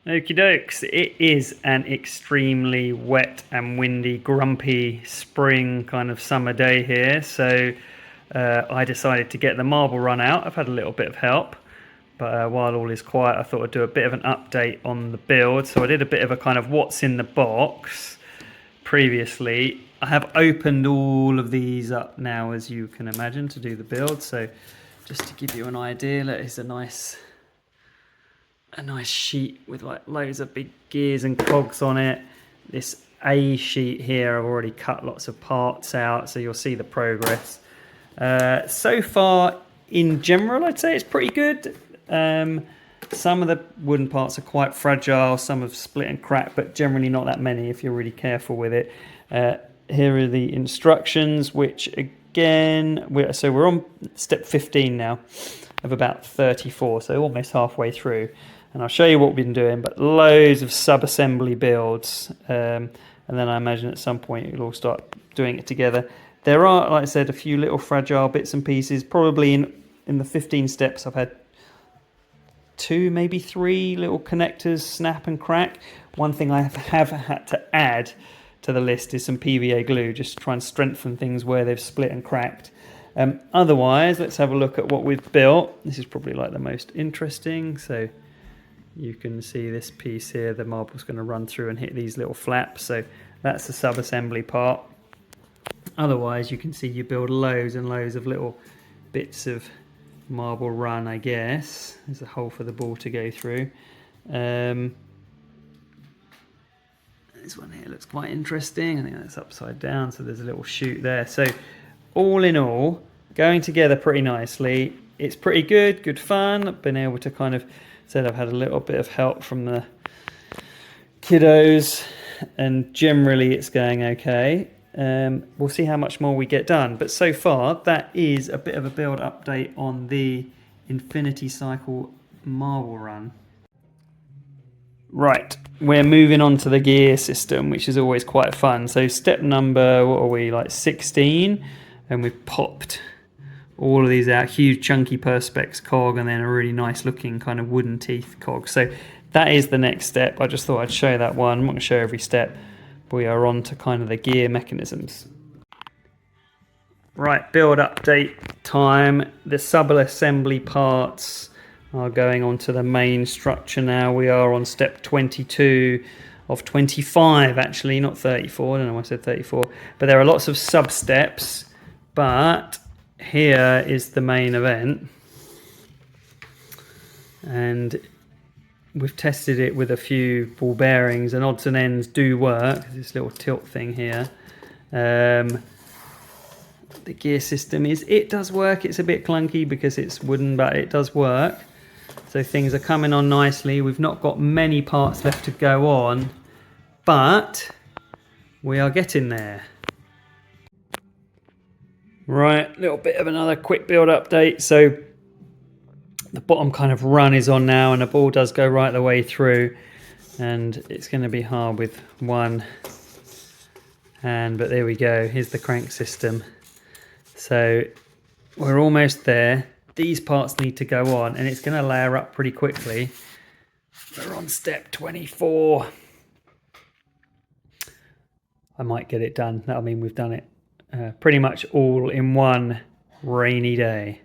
Okie dokes, it is an extremely wet and windy, grumpy spring kind of summer day here, so I decided to get the marble run out. I've had a little bit of help, but while all is quiet, I thought I'd do a bit of an update on the build. So I did a bit of a kind of what's in the box previously. I have opened all of these up now, as you can imagine, to do the build. So just to give you an idea, that is a nice sheet with like loads of big gears and cogs on it. This A sheet here, I've already cut lots of parts out, so you'll see the progress. So far, in general, I'd say it's pretty good. Some of the wooden parts are quite fragile, some have split and cracked, but generally not that many if you're really careful with it. Here are the instructions, which again, we're on step 15 now of about 34, so almost halfway through. And I'll show you what we've been doing, but loads of sub-assembly builds. And then I imagine at some point you'll all start doing it together. There are, like I said, a few little fragile bits and pieces. Probably in the 15 steps I've had 2, maybe 3 little connectors snap and crack. One thing I have had to add to the list is some PVA glue, just to try and strengthen things where they've split and cracked. Otherwise, let's have a look at what we've built. This is probably like the most interesting. So you can see this piece here, the marble's going to run through and hit these little flaps. So that's the sub-assembly part. Otherwise, you can see you build loads and loads of little bits of marble run, I guess. There's a hole for the ball to go through. This one here looks quite interesting. I think that's upside down, so there's a little chute there. So all in all, going together pretty nicely. It's pretty good fun. I've been able to kind of said I've had a little bit of help from the kiddos, and generally it's going okay. We'll see how much more we get done, but so far that is a bit of a build update on the Infinity Cycle marble run. Right, we're moving on to the gear system, which is always quite fun. So step number, what are we, like 16, and we've popped all of these out, huge chunky perspex cog, and then a really nice looking kind of wooden teeth cog. So that is the next step. I just thought I'd show that one. I'm not going to show every step. We are on to kind of the gear mechanisms. Right, build update time. The sub-assembly parts are going on to the main structure now. We are on step 22 of 25, actually, not 34. I don't know why I said 34. But there are lots of sub-steps, but here is the main event. And we've tested it with a few ball bearings, and odds and ends do work. This little tilt thing here. The gear system it does work. It's a bit clunky because it's wooden, but it does work. So things are coming on nicely. We've not got many parts left to go on, but we are getting there. Right, little bit of another quick build update. So the bottom kind of run is on now, and the ball does go right the way through, and it's going to be hard with one hand, but there we go. Here's the crank system. So we're almost there. These parts need to go on, and it's going to layer up pretty quickly. We're on step 24. I might get it done. That'll mean we've done it pretty much all in one rainy day.